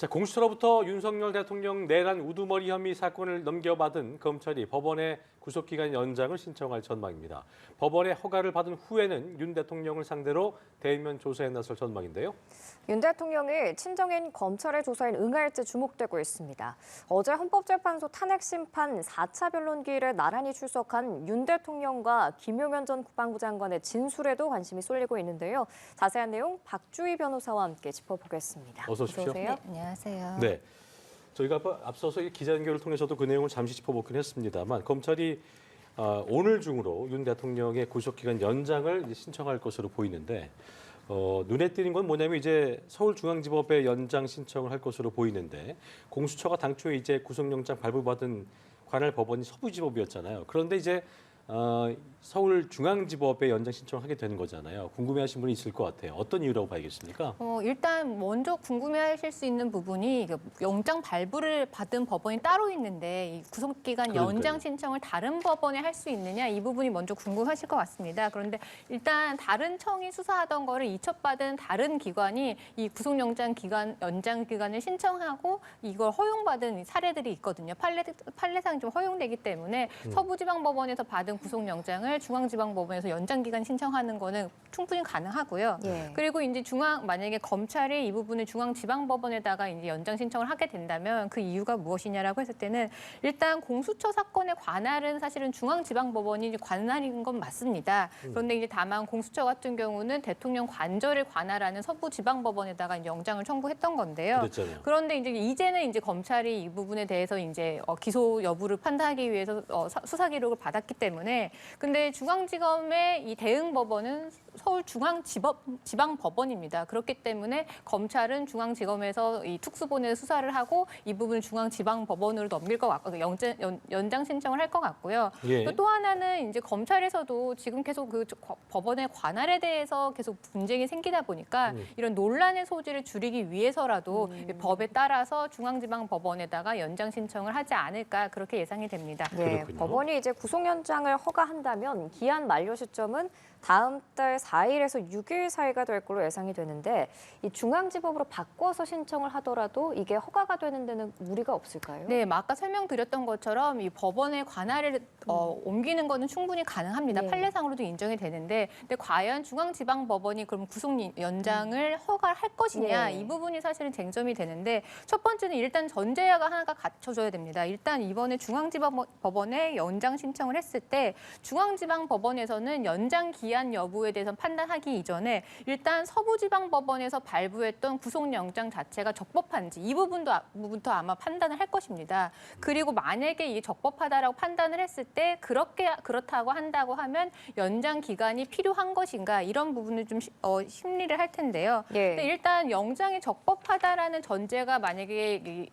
자, 공수처로부터 윤석열 대통령 내란 우두머리 혐의 사건을 넘겨받은 검찰이 법원에 구속기간 연장을 신청할 전망입니다. 법원의 허가를 받은 후에는 윤 대통령을 상대로 대면 조사에 나설 전망인데요. 윤 대통령이 친정인 검찰의 조사에 응할지 주목되고 있습니다. 어제 헌법재판소 탄핵심판 4차 변론기일에 나란히 출석한 윤 대통령과 김용현 전 국방부 장관의 진술에도 관심이 쏠리고 있는데요. 자세한 내용 박주희 변호사와 함께 짚어보겠습니다. 어서 오십시오. 네, 안녕하세요. 네, 저희가 앞서서 기자연결을 통해서도 그 내용을 잠시 짚어보긴 했습니다만 검찰이 오늘 중으로 윤 대통령의 구속기간 연장을 신청할 것으로 보이는데 눈에 띄는 건 뭐냐면 이제 서울중앙지법에 연장 신청을 할 것으로 보이는데 공수처가 당초에 이제 구속영장 발부받은 관할 법원이 서부지법이었잖아요. 그런데 이제 서울중앙지법에 연장 신청하게 되는 거잖아요. 궁금해하신 분이 있을 것 같아요. 어떤 이유라고 봐야겠습니까? 일단 먼저 궁금해하실 수 있는 부분이 영장 발부를 받은 법원이 따로 있는데 이 구속기간 연장 신청을 다른 법원에 할 수 있느냐 이 부분이 먼저 궁금하실 것 같습니다. 그런데 일단 다른 청이 수사하던 거를 이첩받은 다른 기관이 이 구속영장 기간 연장 기간을 신청하고 이걸 허용받은 사례들이 있거든요. 판례상 좀 허용되기 때문에 서부지방법원에서 받은 구속영장을 중앙지방법원에서 연장기간 신청하는 거는 충분히 가능하고요. 예. 그리고 이제 만약에 검찰이 이 부분을 중앙지방법원에다가 이제 연장 신청을 하게 된다면 그 이유가 무엇이냐라고 했을 때는 일단 공수처 사건의 관할은 사실은 중앙지방법원이 관할인 건 맞습니다. 그런데 이제 다만 공수처 같은 경우는 대통령 관저를 관할하는 서부지방법원에다가 이제 영장을 청구했던 건데요. 그랬잖아요. 그런데 이제는 이제 검찰이 이 부분에 대해서 이제 기소 여부를 판단하기 위해서 수사 기록을 받았기 때문에 근데 중앙지검의 이 대응법원은 서울중앙지방법원입니다. 그렇기 때문에 검찰은 중앙지검에서 이 특수본에 수사를 하고 이 부분을 중앙지방법원으로 넘길 것 같고 연장 신청을 할 것 같고요. 예. 또 하나는 이제 검찰에서도 지금 계속 그 법원의 관할에 대해서 계속 분쟁이 생기다 보니까 이런 논란의 소지를 줄이기 위해서라도 법에 따라서 중앙지방법원에다가 연장 신청을 하지 않을까 그렇게 예상이 됩니다. 네, 법원이 이제 구속연장을 허가한다면 기한 만료 시점은 다음 달 4일에서 6일 사이가 될 걸로 예상이 되는데 이 중앙지법으로 바꿔서 신청을 하더라도 이게 허가가 되는 데는 무리가 없을까요? 네, 아까 설명드렸던 것처럼 이 법원의 관할을 옮기는 거는 충분히 가능합니다. 네. 판례상으로도 인정이 되는데 근데 과연 중앙지방법원이 그럼 구속 연장을 허가할 것이냐 네. 이 부분이 사실은 쟁점이 되는데 첫 번째는 일단 전제가 하나가 갖춰져야 됩니다. 일단 이번에 중앙지방법원에 연장 신청을 했을 때 중앙지방법원에서는 연장 기한 여부에 대해서 판단하기 이전에 일단 서부지방법원에서 발부했던 구속영장 자체가 적법한지 이 부분부터 아마 판단을 할 것입니다. 그리고 만약에 이게 적법하다라고 판단을 했을 때 그렇다고 한다고 하면 연장 기간이 필요한 것인가 이런 부분을 좀 심리를 할 텐데요. 예. 근데 일단 영장이 적법하다라는 전제가 만약에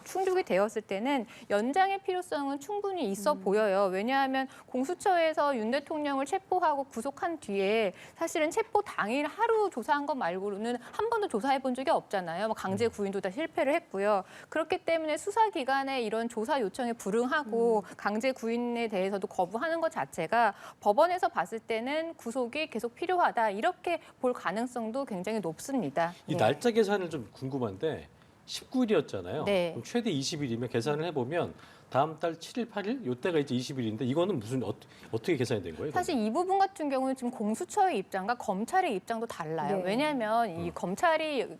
충족이 되었을 때는 연장의 필요성은 충분히 있어 보여요. 왜냐하면 공수처에서 윤 대통령을 체포하고 구속한 뒤에 사실은 체포 당일 하루 조사한 것 말고는 한 번도 조사해 본 적이 없잖아요. 강제 구인도 다 실패를 했고요. 그렇기 때문에 수사기관의 이런 조사 요청에 불응하고 강제 구인에 대해서도 거부하는 것 자체가 법원에서 봤을 때는 구속이 계속 필요하다. 이렇게 볼 가능성도 굉장히 높습니다. 이 날짜 계산을 좀 궁금한데 19일이었잖아요. 네. 그럼 최대 20일이면 계산을 해보면 다음 달 7일, 8일? 이때가 이제 20일인데 이거는 무슨 어떻게 계산이 된 거예요? 사실 이 부분 같은 경우는 지금 공수처의 입장과 검찰의 입장도 달라요. 네. 왜냐하면 이 검찰이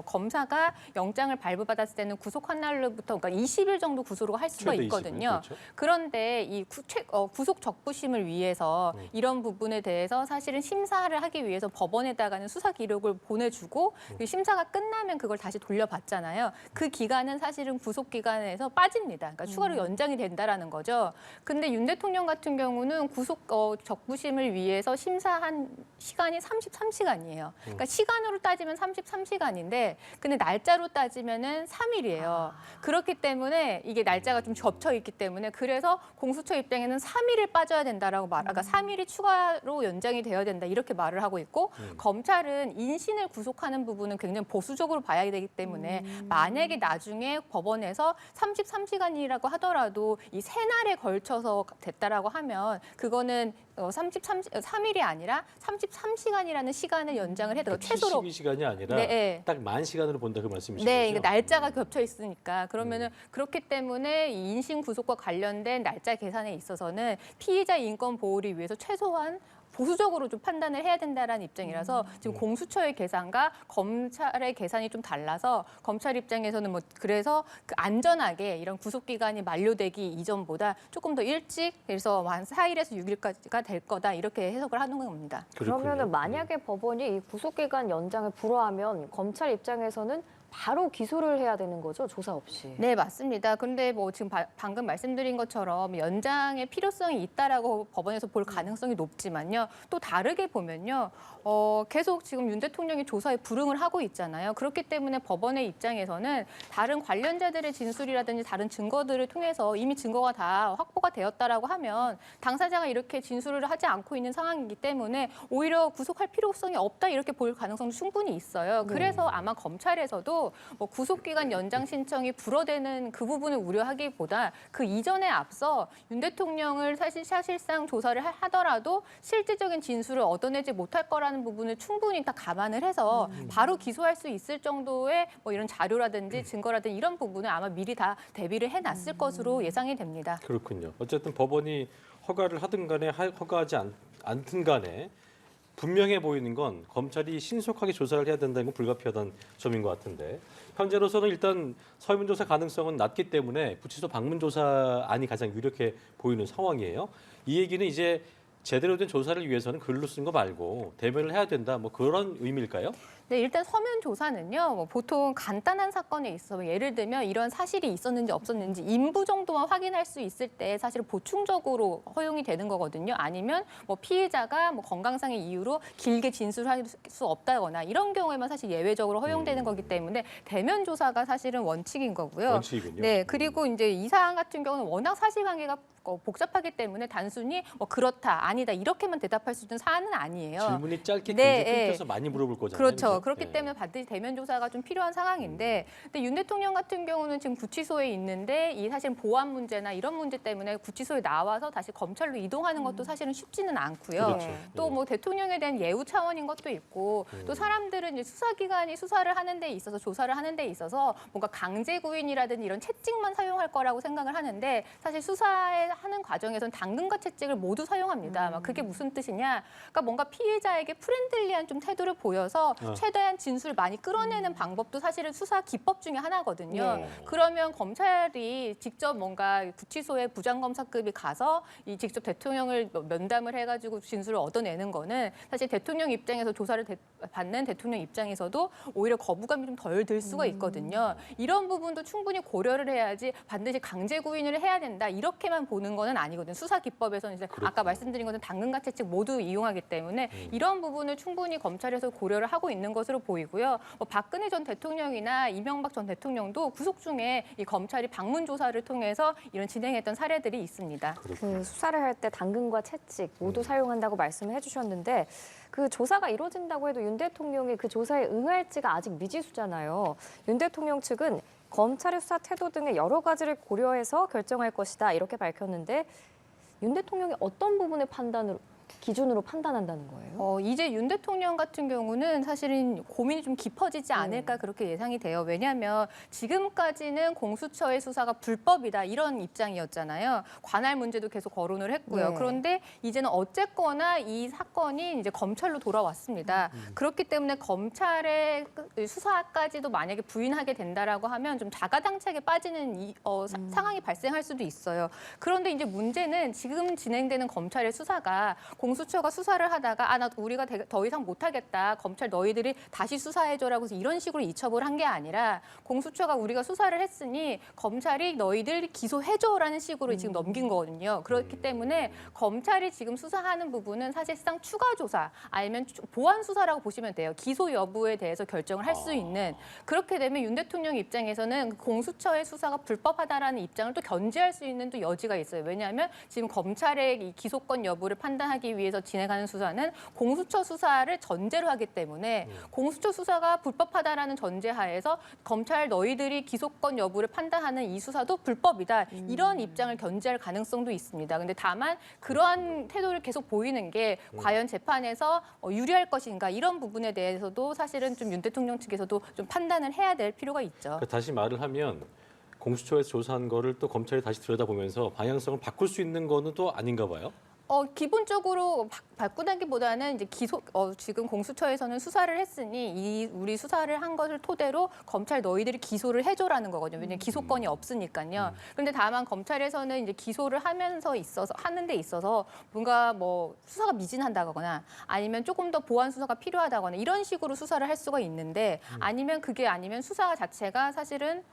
검사가 영장을 발부받았을 때는 구속한 날로부터 그러니까 20일 정도 구속을 할 수가 최대 20일, 있거든요. 그렇죠. 그런데 이 구속 적부심을 위해서 이런 부분에 대해서 사실은 심사를 하기 위해서 법원에다가는 수사 기록을 보내주고 그 심사가 끝나면 그걸 다시 돌려받잖아요. 그 기간은 사실은 구속 기간에서 빠집니다. 그러니까 추가로 연장이 된다라는 거죠. 근데 윤 대통령 같은 경우는 구속 적부심을 위해서 심사한 시간이 33시간이에요. 그러니까 시간으로 따지면 33시간인데 근데 날짜로 따지면은 3일이에요. 그렇기 때문에 이게 날짜가 좀 겹쳐 있기 때문에 그래서 공수처 입장에는 3일을 빠져야 된다라고 그러니까 3일이 추가로 연장이 되어야 된다 이렇게 말을 하고 있고 검찰은 인신을 구속하는 부분은 굉장히 보수적으로 봐야 되기 때문에 만약에 나중에 법원에서 33시간이라고 하더라도 하더라도 이 세 날에 걸쳐서 됐다라고 하면 그거는 3일이 아니라 33시간이라는 시간을 연장을 해도 그러니까 최소로 72시간이 아니라 네. 딱 만 시간으로 본다 그 말씀이시죠? 네, 이게 날짜가 겹쳐 있으니까 그러면은 그렇기 때문에 이 인신 구속과 관련된 날짜 계산에 있어서는 피의자 인권 보호를 위해서 최소한 보수적으로 좀 판단을 해야 된다라는 입장이라서 지금 공수처의 계산과 검찰의 계산이 좀 달라서 검찰 입장에서는 뭐 그래서 그 안전하게 이런 구속 기간이 만료되기 이전보다 조금 더 일찍 그래서 한 4일에서 6일까지가 될 거다 이렇게 해석을 하는 겁니다. 그러면은 만약에 법원이 이 구속기간 연장을 불허하면 검찰 입장에서는 바로 기소를 해야 되는 거죠, 조사 없이. 네, 맞습니다. 근데 뭐 지금 방금 말씀드린 것처럼 연장의 필요성이 있다라고 법원에서 볼 가능성이 높지만요. 또 다르게 보면요. 계속 지금 윤 대통령이 조사에 불응을 하고 있잖아요. 그렇기 때문에 법원의 입장에서는 다른 관련자들의 진술이라든지 다른 증거들을 통해서 이미 증거가 다 확보가 되었다라고 하면 당사자가 이렇게 진술을 하지 않고 있는 상황이기 때문에 오히려 구속할 필요성이 없다 이렇게 볼 가능성도 충분히 있어요. 그래서 아마 검찰에서도 뭐 구속기간 연장 신청이 불어대는 그 부분을 우려하기보다 그 이전에 앞서 윤 대통령을 사실상 조사를 하더라도 실질적인 진술을 얻어내지 못할 거라는 부분을 충분히 다 감안을 해서 바로 기소할 수 있을 정도의 뭐 이런 자료라든지 증거라든지 이런 부분을 아마 미리 다 대비를 해놨을 것으로 예상이 됩니다. 그렇군요. 어쨌든 법원이 허가를 하든 간에 허가하지 않든 간에 분명해 보이는 건 검찰이 신속하게 조사를 해야 된다는 건 불가피하다는 점인 것 같은데 현재로서는 일단 서면조사 가능성은 낮기 때문에 구치소 방문조사안이 가장 유력해 보이는 상황이에요. 이 얘기는 이제 제대로 된 조사를 위해서는 글로 쓴 거 말고 대면을 해야 된다. 뭐 그런 의미일까요? 네, 일단 서면 조사는요. 뭐 보통 간단한 사건에 있어서 예를 들면 이런 사실이 있었는지 없었는지 인부 정도만 확인할 수 있을 때 사실 보충적으로 허용이 되는 거거든요. 아니면 뭐 피해자가 뭐 건강상의 이유로 길게 진술할 수 없다거나 이런 경우에만 사실 예외적으로 허용되는 거기 때문에 대면 조사가 사실은 원칙인 거고요. 원칙이군요. 네, 그리고 이제 이 사안 같은 경우는 워낙 사실관계가 복잡하기 때문에 단순히 뭐 그렇다, 아니다 이렇게만 대답할 수 있는 사안은 아니에요. 질문이 짧게 네, 길게 끊겨서 많이 물어볼 거잖아요. 그렇죠. 그죠? 그렇기 네. 때문에 반드시 대면 조사가 좀 필요한 상황인데, 근데 윤 대통령 같은 경우는 지금 구치소에 있는데 이 사실 보안 문제나 이런 문제 때문에 구치소에 나와서 다시 검찰로 이동하는 것도 사실은 쉽지는 않고요. 그렇죠. 또 뭐 대통령에 대한 예우 차원인 것도 있고, 또 사람들은 이제 수사기관이 수사를 하는 데 있어서 조사를 하는 데 있어서 뭔가 강제 구인이라든지 이런 채찍만 사용할 거라고 생각을 하는데 사실 수사에 하는 과정에서는 당근과 채찍을 모두 사용합니다. 막 그게 무슨 뜻이냐? 그러니까 뭔가 피해자에게 프렌들리한 좀 태도를 보여서 최대한 진술을 많이 끌어내는 방법도 사실은 수사 기법 중에 하나거든요. 네. 그러면 검찰이 직접 뭔가 구치소에 부장검사급이 가서 이 직접 대통령을 면담을 해가지고 진술을 얻어내는 거는 사실 대통령 입장에서 조사를 받는 대통령 입장에서도 오히려 거부감이 좀 덜 들 수가 있거든요. 이런 부분도 충분히 고려를 해야지 반드시 강제 구인을 해야 된다 이렇게만 보는 거는 아니거든요. 수사 기법에서는 이제 아까 말씀드린 것은 당근과 채찍 모두 이용하기 때문에 이런 부분을 충분히 검찰에서 고려를 하고 있는 것으로 보이고요. 뭐 박근혜 전 대통령이나 이명박 전 대통령도 구속 중에 이 검찰이 방문 조사를 통해서 이런 진행했던 사례들이 있습니다. 그 수사를 할 때 당근과 채찍 모두 사용한다고 말씀을 해주셨는데 그 조사가 이루어진다고 해도 윤 대통령이 그 조사에 응할지가 아직 미지수잖아요. 윤 대통령 측은 검찰의 수사 태도 등의 여러 가지를 고려해서 결정할 것이다 이렇게 밝혔는데 윤 대통령이 어떤 부분을 기준으로 판단한다는 거예요? 이제 윤 대통령 같은 경우는 사실은 고민이 좀 깊어지지 않을까 그렇게 예상이 돼요. 왜냐하면 지금까지는 공수처의 수사가 불법이다 이런 입장이었잖아요. 관할 문제도 계속 거론을 했고요. 네. 그런데 이제는 어쨌거나 이 사건이 이제 검찰로 돌아왔습니다. 그렇기 때문에 검찰의 수사까지도 만약에 부인하게 된다라고 하면 좀 자가당착에 빠지는 상황이 발생할 수도 있어요. 그런데 이제 문제는 지금 진행되는 검찰의 수사가 공수처가 수사를 하다가 우리가 더 이상 못하겠다. 검찰 너희들이 다시 수사해줘라고 해서 이런 식으로 이첩을 한 게 아니라 공수처가 우리가 수사를 했으니 검찰이 너희들 기소해줘라는 식으로 지금 넘긴 거거든요. 그렇기 때문에 검찰이 지금 수사하는 부분은 사실상 추가 조사 아니면 보완 수사라고 보시면 돼요. 기소 여부에 대해서 결정을 할 수 있는. 그렇게 되면 윤 대통령 입장에서는 공수처의 수사가 불법하다라는 입장을 또 견지할 수 있는 또 여지가 있어요. 왜냐하면 지금 검찰의 이 기소권 여부를 판단하기 확인하기 위해서 진행하는 수사는 공수처 수사를 전제로 하기 때문에 공수처 수사가 불법하다라는 전제하에서 검찰 너희들이 기소권 여부를 판단하는 이 수사도 불법이다. 이런 입장을 견지할 가능성도 있습니다. 근데 다만 그러한 태도를 계속 보이는 게 과연 재판에서 유리할 것인가 이런 부분에 대해서도 사실은 좀 윤 대통령 측에서도 좀 판단을 해야 될 필요가 있죠. 그러니까 다시 말을 하면 공수처에서 조사한 거를 또 검찰이 다시 들여다보면서 방향성을 바꿀 수 있는 거는 또 아닌가 봐요. 기본적으로 바꾸다기보다는 이제 지금 공수처에서는 수사를 했으니 우리 수사를 한 것을 토대로 검찰 너희들이 기소를 해줘라는 거거든요. 왜냐하면 기소권이 없으니까요. 그런데 다만 검찰에서는 이제 기소를 하는 데 있어서 뭔가 뭐 수사가 미진하다거나 아니면 조금 더 보완 수사가 필요하다거나 이런 식으로 수사를 할 수가 있는데 아니면 수사 자체가 사실은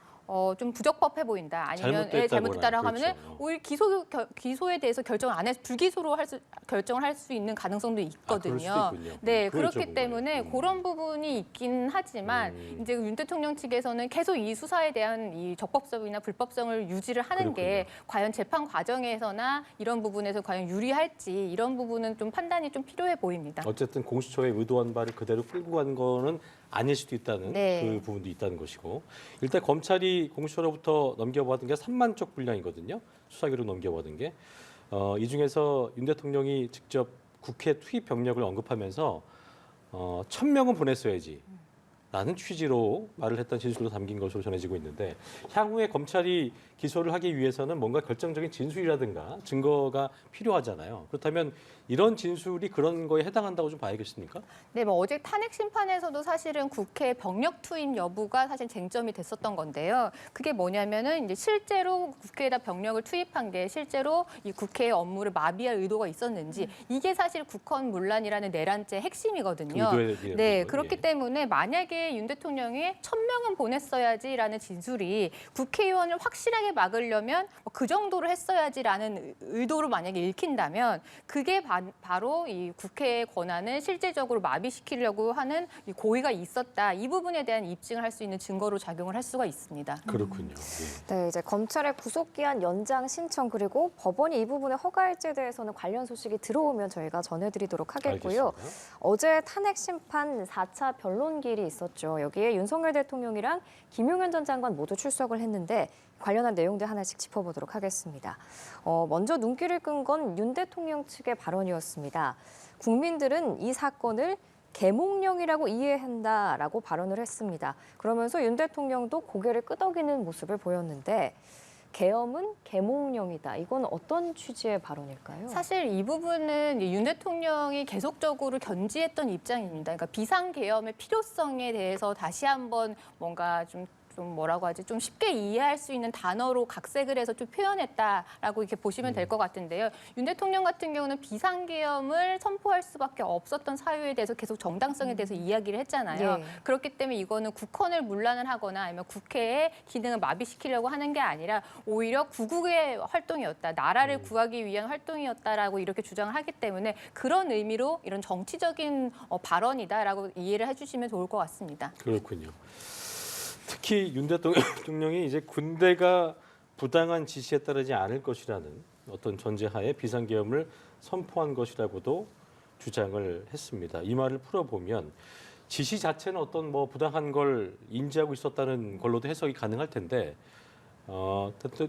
좀 부적법해 보인다. 아니면 잘못됐다라고 하면은 그렇죠. 오히려 기소에 대해서 불기소로 결정을 할 수 있는 가능성도 있거든요. 그럴 수도 있군요. 네, 그걸 그렇기 여쭤본 때문에 거예요. 그런 부분이 있긴 하지만 이제 윤 대통령 측에서는 계속 이 수사에 대한 이 적법성이나 불법성을 유지를 하는 게 과연 재판 과정에서나 이런 부분에서 과연 유리할지 이런 부분은 좀 판단이 좀 필요해 보입니다. 어쨌든 공수처의 의도한 바를 그대로 끌고 간 거는 아닐 수도 있다는 네. 그 부분도 있다는 것이고 일단 검찰이 공수처로부터 넘겨받은 게 3만 쪽 분량이거든요. 수사기록 넘겨받은 게. 이 중에서 윤 대통령이 직접 국회 투입 병력을 언급하면서 1,000명은 보냈어야지 라는 취지로 말을 했던 진술도 담긴 것으로 전해지고 있는데 향후에 검찰이 기소를 하기 위해서는 뭔가 결정적인 진술이라든가 증거가 필요하잖아요. 그렇다면 이런 진술이 그런 거에 해당한다고 좀 봐야겠습니까? 네, 뭐 어제 탄핵 심판에서도 사실은 국회 병력 투입 여부가 사실 쟁점이 됐었던 건데요. 그게 뭐냐면은 이제 실제로 국회에다 병력을 투입한 게 실제로 이 국회의 업무를 마비할 의도가 있었는지 이게 사실 국헌 문란이라는 내란죄 핵심이거든요. 그 의도에 대한 네, 부분, 그렇기 예. 때문에 만약에 윤 대통령이 1,000명은 보냈어야지라는 진술이 국회의원을 확실하게 막으려면 그 정도로 했어야지라는 의도로 만약에 읽힌다면 그게 바로 이 국회의 권한을 실제적으로 마비시키려고 하는 이 고의가 있었다. 이 부분에 대한 입증을 할 수 있는 증거로 작용을 할 수가 있습니다. 그렇군요. 예. 네, 이제 검찰의 구속기한 연장 신청 그리고 법원이 이 부분에 허가할지에 대해서는 관련 소식이 들어오면 저희가 전해드리도록 하겠고요. 알겠습니다. 어제 탄핵 심판 4차 변론기일이 있었죠. 여기에 윤석열 대통령이랑 김용현 전 장관 모두 출석을 했는데 관련한 내용들 하나씩 짚어보도록 하겠습니다. 먼저 눈길을 끈 건 윤 대통령 측의 발언이었습니다. 국민들은 이 사건을 계몽령이라고 이해한다라고 발언을 했습니다. 그러면서 윤 대통령도 고개를 끄덕이는 모습을 보였는데 계엄은 계몽령이다. 이건 어떤 취지의 발언일까요? 사실 이 부분은 윤 대통령이 계속적으로 견지했던 입장입니다. 그러니까 비상계엄의 필요성에 대해서 다시 한번 뭔가 좀 뭐라고 하지? 좀 쉽게 이해할 수 있는 단어로 각색을 해서 좀 표현했다라고 이렇게 보시면 될 것 같은데요. 윤 대통령 같은 경우는 비상계엄을 선포할 수밖에 없었던 사유에 대해서 계속 정당성에 대해서 이야기를 했잖아요. 예. 그렇기 때문에 이거는 국헌을 문란을 하거나 아니면 국회의 기능을 마비시키려고 하는 게 아니라 오히려 구국의 활동이었다. 나라를 구하기 위한 활동이었다라고 이렇게 주장을 하기 때문에 그런 의미로 이런 정치적인 발언이다라고 이해를 해주시면 좋을 것 같습니다. 그렇군요. 특히 윤 대통령이 이제 군대가 부당한 지시에 따르지 않을 것이라는 어떤 전제하에 비상계엄을 선포한 것이라고도 주장을 했습니다. 이 말을 풀어보면 지시 자체는 어떤 뭐 부당한 걸 인지하고 있었다는 걸로도 해석이 가능할 텐데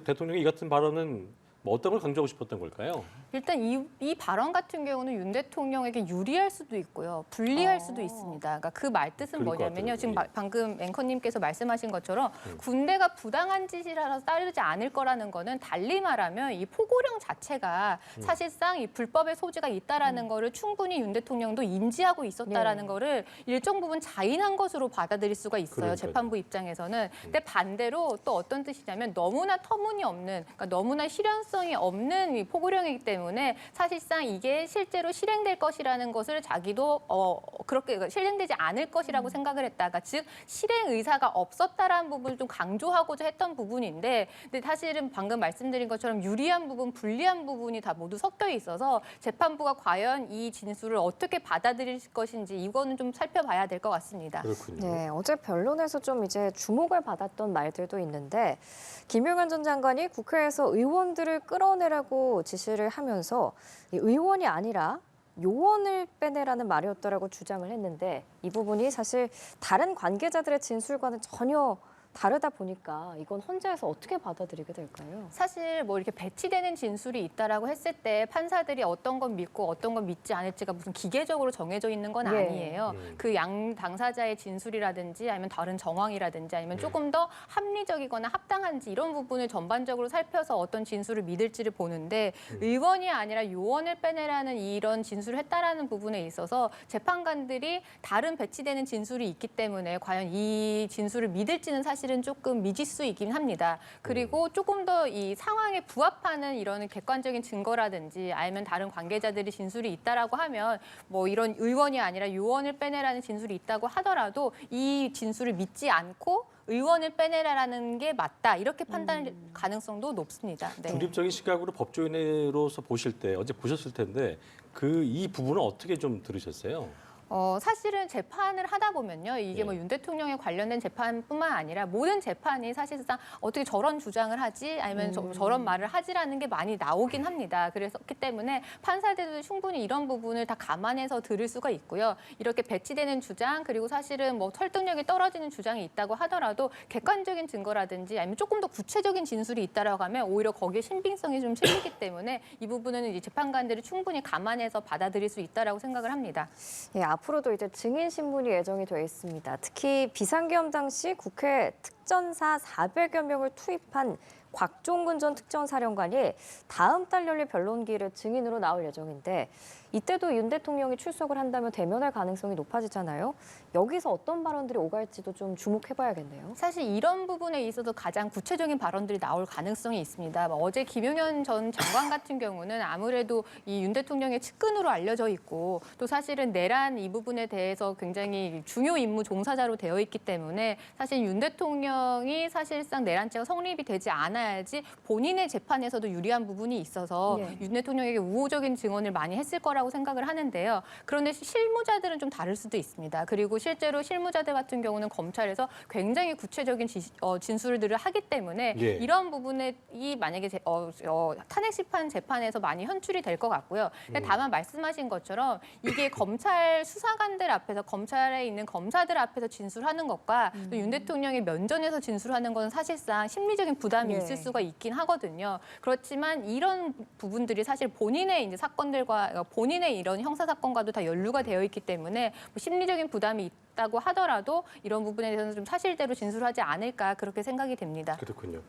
대통령이 이 같은 발언은 뭐 어떤 걸 강조하고 싶었던 걸까요? 일단 이 발언 같은 경우는 윤 대통령에게 유리할 수도 있고요. 불리할 수도 있습니다. 그러니까 그 말뜻은 그럴 것 뭐냐면요. 같아요. 지금 예. 방금 앵커님께서 말씀하신 것처럼 군대가 부당한 지시라서 따르지 않을 거라는 거는 달리 말하면 이 포고령 자체가 사실상 이 불법의 소지가 있다라는 거를 충분히 윤 대통령도 인지하고 있었다라는 네. 거를 일정 부분 자인한 것으로 받아들일 수가 있어요. 그러니까요. 재판부 입장에서는. 근데 반대로 또 어떤 뜻이냐면 너무나 터무니없는, 그러니까 너무나 실현성이 없는 이 포고령이기 때문에 사실상 이게 실제로 실행될 것이라는 것을 자기도 그렇게 실행되지 않을 것이라고 생각을 했다가 즉 실행 의사가 없었다라는 부분을 좀 강조하고자 했던 부분인데 근데 사실은 방금 말씀드린 것처럼 유리한 부분, 불리한 부분이 다 모두 섞여 있어서 재판부가 과연 이 진술을 어떻게 받아들일 것인지 이거는 좀 살펴봐야 될 것 같습니다. 그렇군요. 네, 어제 변론에서 좀 이제 주목을 받았던 말들도 있는데 김용현 전 장관이 국회에서 의원들을 끌어내라고 지시를 하면서 이 의원이 아니라 요원을 빼내라는 말이었다라고 주장을 했는데 이 부분이 사실 다른 관계자들의 진술과는 전혀 다르다 보니까 이건 헌재에서 어떻게 받아들이게 될까요? 사실 뭐 이렇게 배치되는 진술이 있다라고 했을 때 판사들이 어떤 건 믿고 어떤 건 믿지 않을지가 무슨 기계적으로 정해져 있는 건 예. 아니에요. 그 양 당사자의 진술이라든지 아니면 다른 정황이라든지 아니면 조금 더 합리적이거나 합당한지 이런 부분을 전반적으로 살펴서 어떤 진술을 믿을지를 보는데 의원이 아니라 요원을 빼내라는 이런 진술을 했다라는 부분에 있어서 재판관들이 다른 배치되는 진술이 있기 때문에 과연 이 진술을 믿을지는 사실은 조금 미지수이긴 합니다. 그리고 조금 더 이 상황에 부합하는 이런 객관적인 증거라든지 아니면 다른 관계자들이 진술이 있다라고 하면 뭐 이런 의원이 아니라 요원을 빼내라는 진술이 있다고 하더라도 이 진술을 믿지 않고 의원을 빼내라는 게 맞다 이렇게 판단할 가능성도 높습니다. 네. 중립적인 시각으로 법조인으로서 보실 때 어제 보셨을 텐데 이 부분은 어떻게 좀 들으셨어요? 사실은 재판을 하다 보면요. 이게 예. 뭐 윤 대통령에 관련된 재판뿐만 아니라 모든 재판이 사실상 어떻게 저런 주장을 하지 아니면 저런 말을 하지라는 게 많이 나오긴 합니다. 그렇기 때문에 판사들도 충분히 이런 부분을 다 감안해서 들을 수가 있고요. 이렇게 배치되는 주장 그리고 사실은 뭐 설득력이 떨어지는 주장이 있다고 하더라도 객관적인 증거라든지 아니면 조금 더 구체적인 진술이 있다라고 하면 오히려 거기에 신빙성이 좀 실리기 때문에 이 부분은 이제 재판관들이 충분히 감안해서 받아들일 수 있다라고 생각을 합니다. 예, 앞으로도 이제 증인 신문이 예정이 돼 있습니다. 특히 비상계엄 당시 국회 특전사 400여 명을 투입한 곽종근 전 특전사령관이 다음 달 열릴 변론기일에 증인으로 나올 예정인데 이때도 윤 대통령이 출석을 한다면 대면할 가능성이 높아지잖아요. 여기서 어떤 발언들이 오갈지도 좀 주목해봐야겠네요. 사실 이런 부분에 있어서 가장 구체적인 발언들이 나올 가능성이 있습니다. 어제 김용현 전 장관 같은 경우는 아무래도 이 윤 대통령의 측근으로 알려져 있고 또 사실은 내란 이 부분에 대해서 굉장히 중요 임무 종사자로 되어 있기 때문에 사실 윤 대통령이 사실상 내란죄가 성립이 되지 않아야지 본인의 재판에서도 유리한 부분이 있어서 예. 윤 대통령에게 우호적인 증언을 많이 했을 거라고 생각을 하는데요. 그런데 실무자들은 좀 다를 수도 있습니다. 그리고 실제로 실무자들 같은 경우는 검찰에서 굉장히 구체적인 진술들을 하기 때문에 예. 이런 부분에 만약에 탄핵 심판 재판에서 많이 현출이 될 것 같고요. 근데 다만 말씀하신 것처럼 이게 검찰 수사관들 앞에서 검찰에 있는 검사들 앞에서 진술하는 것과 또 윤 대통령의 면전에서 진술하는 것은 사실상 심리적인 부담이 예. 있을 수가 있긴 하거든요. 그렇지만 이런 부분들이 사실 본인의 이제 사건들과 본인의 이런 형사 사건과도 다 연루가 되어 있기 때문에 뭐 심리적인 부담이 있다고 하더라도 이런 부분에 대해서는 좀 사실대로 진술하지 않을까 그렇게 생각이 됩니다. 그렇군요.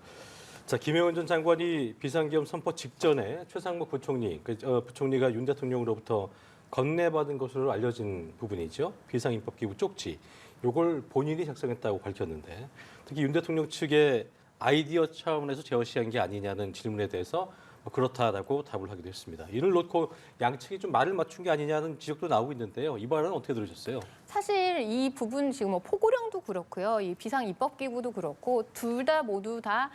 자, 김영은 전 장관이 비상계엄 선포 직전에 최상목 부총리, 부총리가 윤 대통령으로부터 건네받은 것으로 알려진 부분이죠. 비상입법기구 쪽지. 요걸 본인이 작성했다고 밝혔는데 특히 윤 대통령 측의 아이디어 차원에서 제어시한 게 아니냐는 질문에 대해서 그렇다라고 답을 하기도 했습니다. 이를 놓고 양측이 좀 말을 맞춘 게 아니냐는 지적도 나오고 있는데요. 이 발언은 어떻게 들으셨어요? 사실 이 부분 지금 뭐 포고령도 그렇고요, 이 비상입법기구도 그렇고 둘 다 모두 다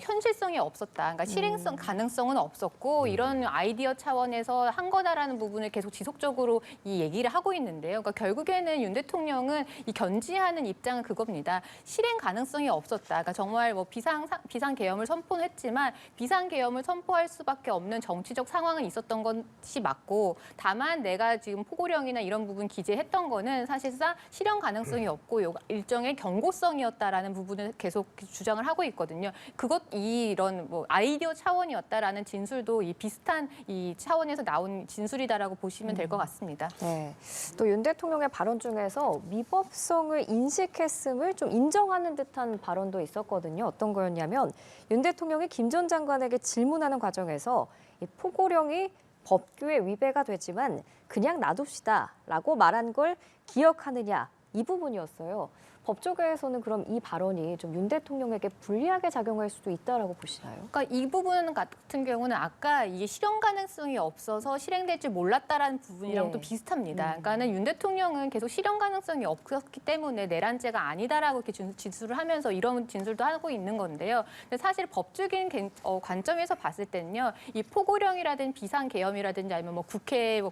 현실성이 없었다. 그러니까 실행성 가능성은 없었고 이런 아이디어 차원에서 한 거다라는 부분을 계속 지속적으로 이 얘기를 하고 있는데요. 그러니까 결국에는 윤 대통령은 이 견지하는 입장은 그겁니다. 실행 가능성이 없었다. 그러니까 정말 뭐 비상계엄을 선포했지만 비상계엄을 선포할 수밖에 없는 정치적 상황은 있었던 것이 맞고 다만 내가 지금 포고령이나 이런 부분 기재했던 거는 사실상 실현 가능성이 없고 일정의 경고성이었다라는 부분을 계속 주장을 하고 있거든요. 이런 뭐 아이디어 차원이었다라는 진술도 이 비슷한 이 차원에서 나온 진술이다라고 보시면 될 것 같습니다. 네. 또 윤 대통령의 발언 중에서 미법성을 인식했음을 좀 인정하는 듯한 발언도 있었거든요. 어떤 거였냐면 윤 대통령이 김 전 장관에게 질문하는 과정에서 이 포고령이 법규에 위배가 되지만 그냥 놔둡시다라고 말한 걸 기억하느냐 이 부분이었어요. 법조계에서는 그럼 이 발언이 좀 윤 대통령에게 불리하게 작용할 수도 있다라고 보시나요? 그러니까 이 부분 같은 경우는 아까 이게 실현 가능성이 없어서 실행될 줄 몰랐다라는 부분이랑 예. 또 비슷합니다. 그러니까는 윤 대통령은 계속 실현 가능성이 없었기 때문에 내란죄가 아니다라고 이렇게 진술을 하면서 이런 진술도 하고 있는 건데요. 근데 사실 법적인 관점에서 봤을 때는요, 이 포고령이라든지 비상계엄이라든지 아니면 뭐 국회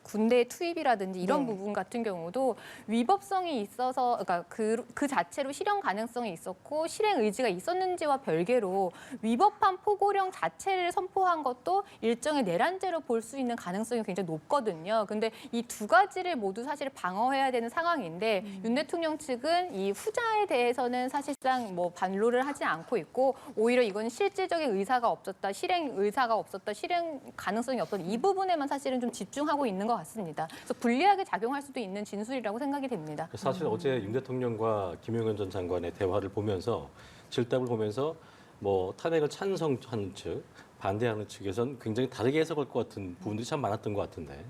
군대 투입이라든지 이런 네. 부분 같은 경우도 위법성이 있어서 그러니까 그 자체로 실현 가능성이 있었고 실행 의지가 있었는지와 별개로 위법한 포고령 자체를 선포한 것도 일종의 내란죄로 볼 수 있는 가능성이 굉장히 높거든요. 근데 이 두 가지를 모두 사실 방어해야 되는 상황인데 윤 대통령 측은 이 후자에 대해서는 사실상 뭐 반로를 하지 않고 있고 오히려 이건 실질적인 의사가 없었다, 실행 의사가 없었다, 실행 가능성이 없었다 이 부분에만 사실은 좀 집중하고 있는 것 같습니다. 그래서 불리하게 작용할 수도 있는 진술이라고 생각이 됩니다. 사실 어제 윤 대통령과 김용현 전 장관의 대화를 보면서 질답을 보면서 뭐 탄핵을 찬성하는 측, 반대하는 측에선 굉장히 다르게 해석할 것 같은 부분들이 참 많았던 것 같은데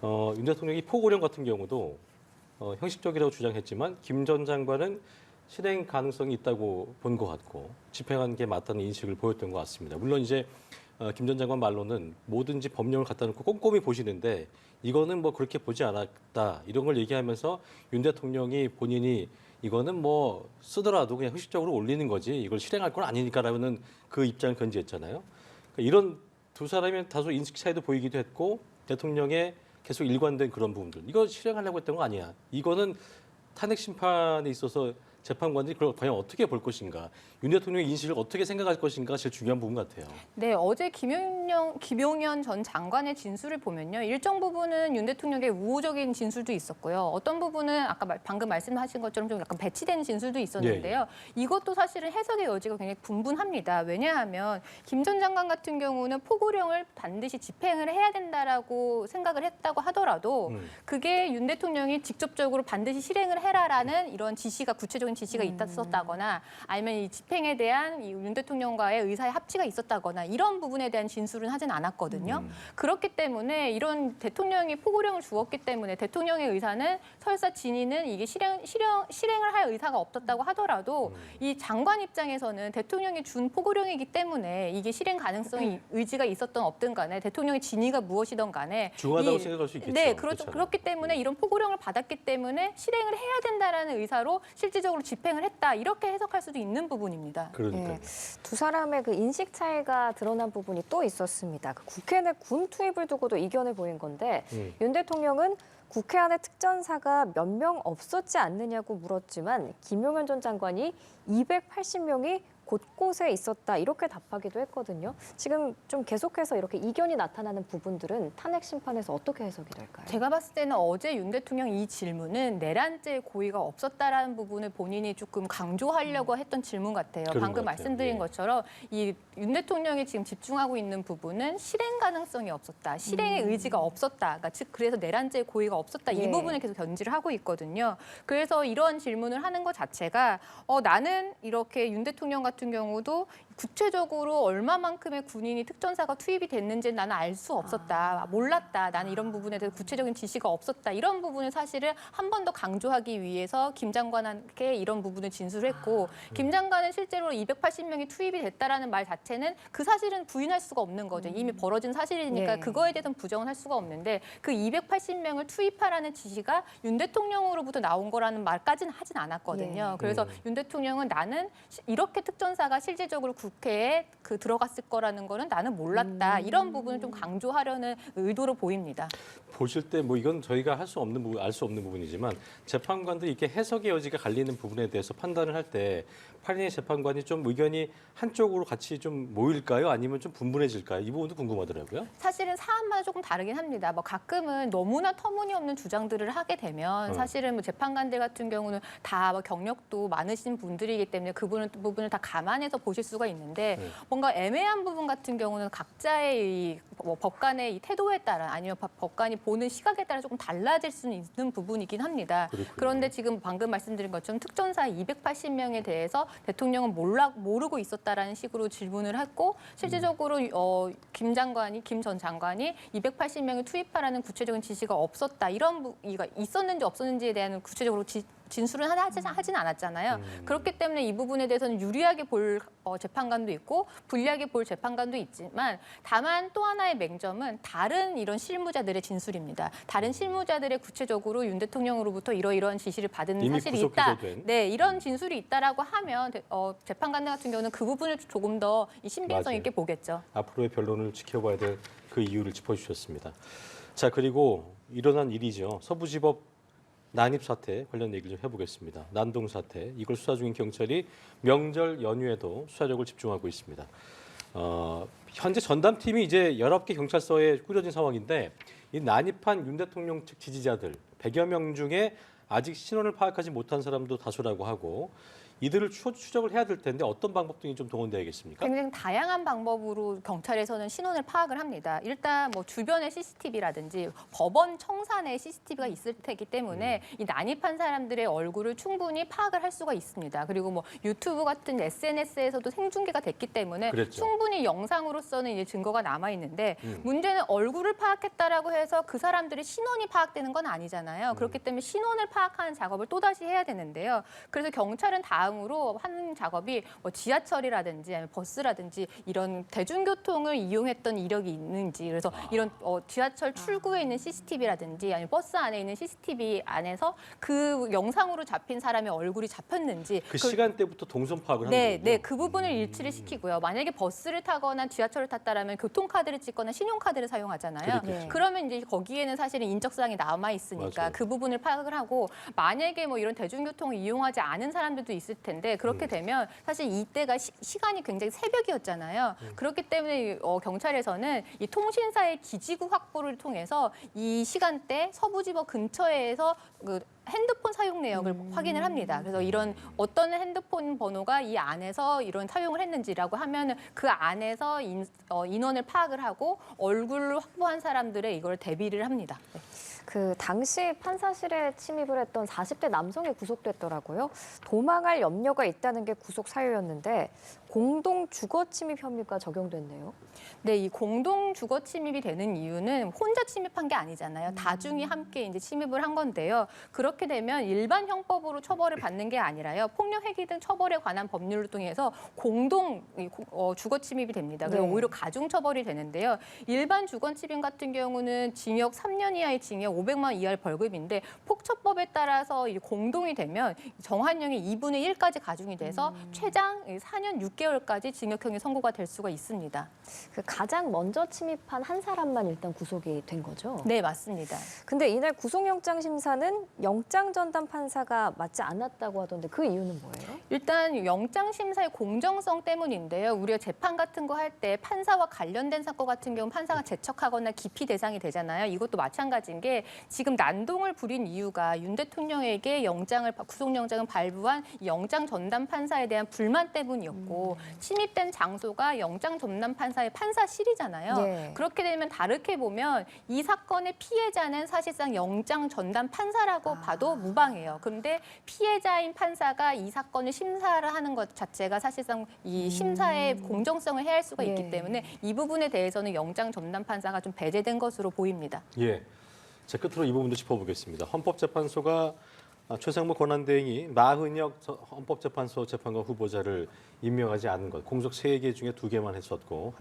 윤 대통령이 포고령 같은 경우도 형식적이라고 주장했지만 김 전 장관은 실행 가능성이 있다고 본 것 같고 집행한 게 맞다는 인식을 보였던 것 같습니다. 물론 이제 김 전 장관 말로는 뭐든지 법령을 갖다 놓고 꼼꼼히 보시는데 이거는 뭐 그렇게 보지 않았다 이런 걸 얘기하면서 윤 대통령이 본인이 이거는 뭐 쓰더라도 그냥 형식적으로 올리는 거지 이걸 실행할 건 아니니까라는 그 입장을 견지했잖아요. 그러니까 이런 두 사람이 다소 인식 차이도 보이기도 했고 대통령의 계속 일관된 그런 부분들 이거 실행하려고 했던 거 아니야. 이거는 탄핵 심판에 있어서 재판관들이 그걸 과연 어떻게 볼 것인가, 윤 대통령의 인식을 어떻게 생각할 것인가가 제일 중요한 부분 같아요. 네, 어제 김용현 전 장관의 진술을 보면요. 일정 부분은 윤 대통령의 우호적인 진술도 있었고요. 어떤 부분은 아까 방금 말씀하신 것처럼 좀 약간 배치된 진술도 있었는데요. 이것도 사실은 해석의 여지가 굉장히 분분합니다. 왜냐하면 김 전 장관 같은 경우는 포고령을 반드시 집행을 해야 된다라고 생각을 했다고 하더라도 그게 윤 대통령이 직접적으로 반드시 실행을 해라라는 이런 지시가 구체적인 지시가 있었다거나 아니면 이 집행에 대한 이 윤 대통령과의 의사의 합치가 있었다거나 이런 부분에 대한 진술은 하진 않았거든요. 그렇기 때문에 이런 대통령이 포고령을 주었기 때문에 대통령의 의사는 설사 진위는 이게 실행을 할 의사가 없었다고 하더라도 이 장관 입장에서는 대통령이 준 포고령이기 때문에 이게 실행 가능성이 의지가 있었던 없든 간에 대통령의 진위가 무엇이든 간에 중요하다고 생각할 수 있겠죠. 네, 그렇죠. 그렇기 때문에 이런 포고령을 받았기 때문에 실행을 해야 된다라는 의사로 실질적으로 집행을 했다 이렇게 해석할 수도 있는 부분입니다. 그러니까요. 두 사람의 그 인식 차이가 드러난 부분이 또 있었습니다. 그 국회 내 군 투입을 두고도 이견을 보인 건데 윤 대통령은 국회 안에 특전사가 몇 명 없었지 않느냐고 물었지만 김용현 전 장관이 280명이 곳곳에 있었다 이렇게 답하기도 했거든요. 지금 좀 계속해서 이렇게 이견이 나타나는 부분들은 탄핵 심판에서 어떻게 해석이 될까요? 제가 봤을 때는 어제 윤 대통령 이 질문은 내란죄 고의가 없었다라는 부분을 본인이 조금 강조하려고 했던 질문 같아요. 그런 방금 것 같아요. 말씀드린 예. 것처럼 이 윤 대통령이 지금 집중하고 있는 부분은 실행 가능성이 없었다, 실행의 의지가 없었다, 그러니까 즉 그래서 내란죄 고의가 없었다 이 예. 부분을 계속 견지를 하고 있거든요. 그래서 이런 질문을 하는 것 자체가 나는 이렇게 윤 대통령 같은 경우도 구체적으로 얼마만큼의 군인이 특전사가 투입이 됐는지 나는 알 수 없었다. 몰랐다. 나는 이런 부분에 대해서 구체적인 지시가 없었다. 이런 부분을 사실은 한 번 더 강조하기 위해서 김 장관에게 이런 부분을 진술했고 김 장관은 실제로 280명이 투입이 됐다라는 말 자체는 그 사실은 부인할 수가 없는 거죠. 이미 벌어진 사실이니까 네. 그거에 대해서는 부정을 할 수가 없는데 그 280명을 투입하라는 지시가 윤 대통령으로부터 나온 거라는 말까지는 하진 않았거든요. 네. 그래서 윤 대통령은 나는 이렇게 특전사가 실질적으로 국회에 들어갔을 거라는 거는 나는 몰랐다. 이런 부분을 좀 강조하려는 의도로 보입니다. 보실 때 뭐 이건 저희가 할 수 없는 부분, 알 수 없는 부분이지만 재판관들이 이렇게 해석의 여지가 갈리는 부분에 대해서 판단을 할 때 8인의 재판관이 좀 의견이 한쪽으로 같이 좀 모일까요? 아니면 좀 분분해질까요? 이 부분도 궁금하더라고요. 사실은 사안마다 조금 다르긴 합니다. 뭐 가끔은 너무나 터무니없는 주장들을 하게 되면 사실은 뭐 재판관들 같은 경우는 다 뭐 경력도 많으신 분들이기 때문에 그 부분을 다 감안해서 보실 수가 있는데 뭔가 애매한 부분 같은 경우는 각자의 뭐 법관의 이 태도에 따라 아니면 법관이 보는 시각에 따라 조금 달라질 수는 있는 부분이긴 합니다. 그렇군요. 그런데 지금 방금 말씀드린 것처럼 특전사 280명에 대해서 대통령은 모르고 있었다라는 식으로 질문을 했고 실질적으로 김 전 장관이 280명을 투입하라는 구체적인 지시가 없었다. 이런 이가 있었는지 없었는지에 대한 구체적으로 진술은 하진 않았잖아요. 그렇기 때문에 이 부분에 대해서는 유리하게 볼 재판관도 있고 불리하게 볼 재판관도 있지만 다만 또 하나의 맹점은 다른 이런 실무자들의 진술입니다. 다른 실무자들의 구체적으로 윤 대통령으로부터 이러이러한 지시를 받은 이미 사실이 있다. 구속해서 된. 네, 이런 진술이 있다라고 하면 재판관들 같은 경우는 그 부분을 조금 더 신빙성 맞아요. 있게 보겠죠. 앞으로의 변론을 지켜봐야 될 그 이유를 짚어주셨습니다. 자, 그리고 일어난 일이죠. 서부지법 난입 사태 관련 얘기를 좀 해보겠습니다. 난동 사태, 이걸 수사 중인 경찰이 명절 연휴에도 수사력을 집중하고 있습니다. 현재 전담팀이 이제 19개 경찰서에 꾸려진 상황인데 이 난입한 윤 대통령 측 지지자들 100여 명 중에 아직 신원을 파악하지 못한 사람도 다수라고 하고 이들을 추적을 해야 될 텐데 어떤 방법 등이 좀 동원돼야겠습니까? 굉장히 다양한 방법으로 경찰에서는 신원을 파악을 합니다. 일단 뭐 주변의 CCTV라든지 법원 청산에 CCTV가 있을 테기 때문에 이 난입한 사람들의 얼굴을 충분히 파악을 할 수가 있습니다. 그리고 뭐 유튜브 같은 SNS에서도 생중계가 됐기 때문에 그랬죠. 충분히 영상으로서는 이제 증거가 남아 있는데 문제는 얼굴을 파악했다라고 해서 그 사람들의 신원이 파악되는 건 아니잖아요. 그렇기 때문에 신원을 파악하는 작업을 또다시 해야 되는데요. 그래서 경찰은 다음으로 하는 작업이 뭐 지하철이라든지 아니면 버스라든지 이런 대중교통을 이용했던 이력이 있는지 그래서 이런 지하철 출구에 있는 CCTV라든지 아니면 버스 안에 있는 CCTV 안에서 그 영상으로 잡힌 사람의 얼굴이 잡혔는지 그 시간대부터 동선 파악을 하는 네, 거군요. 네, 그 부분을 일치를 시키고요. 만약에 버스를 타거나 지하철을 탔다라면 교통카드를 찍거나 신용카드를 사용하잖아요. 그렇겠죠. 그러면 이제 거기에는 사실은 인적사항이 남아 있으니까 맞아요. 그 부분을 파악을 하고 만약에 뭐 이런 대중교통을 이용하지 않은 사람들도 있을 텐데 그렇게 되면 사실 이때가 시간이 굉장히 새벽이었잖아요. 그렇기 때문에 경찰에서는 이 통신사의 기지국 확보를 통해서 이 시간대 서부지법 근처에서 그 핸드폰 사용 내역을 확인을 합니다. 그래서 이런 어떤 핸드폰 번호가 이 안에서 이런 사용을 했는지라고 하면은 그 안에서 인원을 파악을 하고 얼굴을 확보한 사람들의 이걸 대비를 합니다. 네. 그 당시 판사실에 침입을 했던 40대 남성이 구속됐더라고요. 도망할 염려가 있다는 게 구속 사유였는데 공동 주거 침입 혐의가 적용됐네요. 네, 이 공동 주거 침입이 되는 이유는 혼자 침입한 게 아니잖아요. 다중이 함께 이제 침입을 한 건데요. 그렇게 되면 일반 형법으로 처벌을 받는 게 아니라요. 폭력 회기 등 처벌에 관한 법률을 통해서 공동 주거 침입이 됩니다. 그리고 네. 오히려 가중 처벌이 되는데요. 일반 주거 침입 같은 경우는 징역 3년 이하의 징역 500만 원 이하의 벌금인데 폭처법에 따라서 이 공동이 되면 정한형이 2분의 1까지 가중이 돼서 최장 4년 6개월까지 징역형이 선고가 될 수가 있습니다. 그 가장 먼저 침입한 한 사람만 일단 구속이 된 거죠? 네, 맞습니다. 근데 이날 구속영장 심사는 영장 전담 판사가 맞지 않았다고 하던데 그 이유는 뭐예요? 일단 영장 심사의 공정성 때문인데요. 우리가 재판 같은 거 할 때 판사와 관련된 사건 같은 경우 판사가 제척하거나 기피 대상이 되잖아요. 이것도 마찬가지인 게 지금 난동을 부린 이유가 윤 대통령에게 구속영장을 발부한 이 영장 전담 판사에 대한 불만 때문이었고 침입된 장소가 영장 전담 판사의 판사실이잖아요. 네. 그렇게 되면 다르게 보면 이 사건의 피해자는 사실상 영장 전담 판사라고 봐도 무방해요. 그런데 피해자인 판사가 이 사건을 심사를 하는 것 자체가 사실상 이 심사의 공정성을 해할 수가 있기 네. 때문에 이 부분에 대해서는 영장 전담 판사가 좀 배제된 것으로 보입니다. 예. 자, 끝으로 이 부분도 짚어보겠습니다. 헌법재판소가 최상무 권한대행이 마흔역 헌법재판소 재판관 후보자를 임명하지 않은 것, 공석 3개 중에 2개만 했었고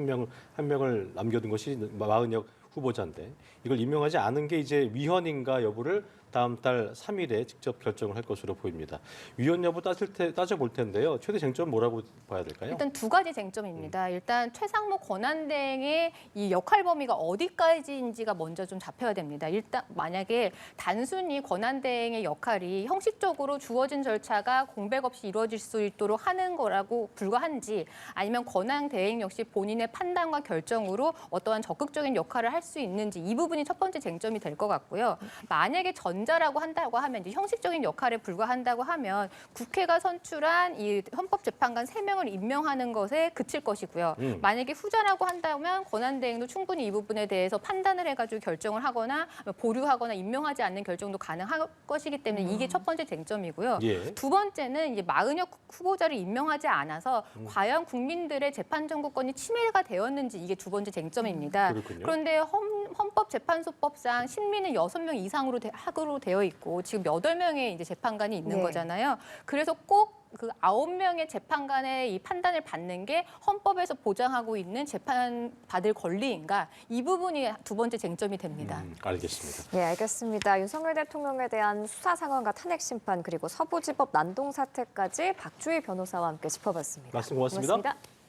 한 명을 남겨둔 것이 마흔역 후보자인데 이걸 임명하지 않은 게 이제 위헌인가 여부를 다음 달 3일에 직접 결정을 할 것으로 보입니다. 위헌 여부 따져볼 텐데요. 최대 쟁점은 뭐라고 봐야 될까요? 일단 두 가지 쟁점입니다. 일단 최상무 권한대행의 이 역할 범위가 어디까지인지가 먼저 좀 잡혀야 됩니다. 일단 만약에 단순히 권한대행의 역할이 형식적으로 주어진 절차가 공백 없이 이루어질 수 있도록 하는 거라고 불과한지 아니면 권한대행 역시 본인의 판단과 결정으로 어떠한 적극적인 역할을 할 수 있는지 이 부분이 첫 번째 쟁점이 될 것 같고요. 만약에 전자라고 한다고 하면 이제 형식적인 역할에 불과한다고 하면 국회가 선출한 이 헌법재판관 3명을 임명하는 것에 그칠 것이고요. 만약에 후자라고 한다면 권한대행도 충분히 이 부분에 대해서 판단을 해가지고 결정을 하거나 보류하거나 임명하지 않는 결정도 가능할 것이기 때문에 이게 첫 번째 쟁점이고요. 예. 두 번째는 이제 마흔역 후보자를 임명하지 않아서 과연 국민들의 재판 정구권이 침해가 되었는지 이게 두 번째 쟁점입니다. 그렇군요. 그런데 헌법재판소법상 신민은 6명 이상으로 하도록 되어 있고 지금 8명의 이제 재판관이 있는 네. 거잖아요. 그래서 꼭 그 9명의 재판관의 이 판단을 받는 게 헌법에서 보장하고 있는 재판 받을 권리인가 이 부분이 두 번째 쟁점이 됩니다. 알겠습니다. 네, 알겠습니다. 윤석열 대통령에 대한 수사 상황과 탄핵 심판 그리고 서부지법 난동 사태까지 박주희 변호사와 함께 짚어봤습니다. 말씀 고맙습니다. 고맙습니다.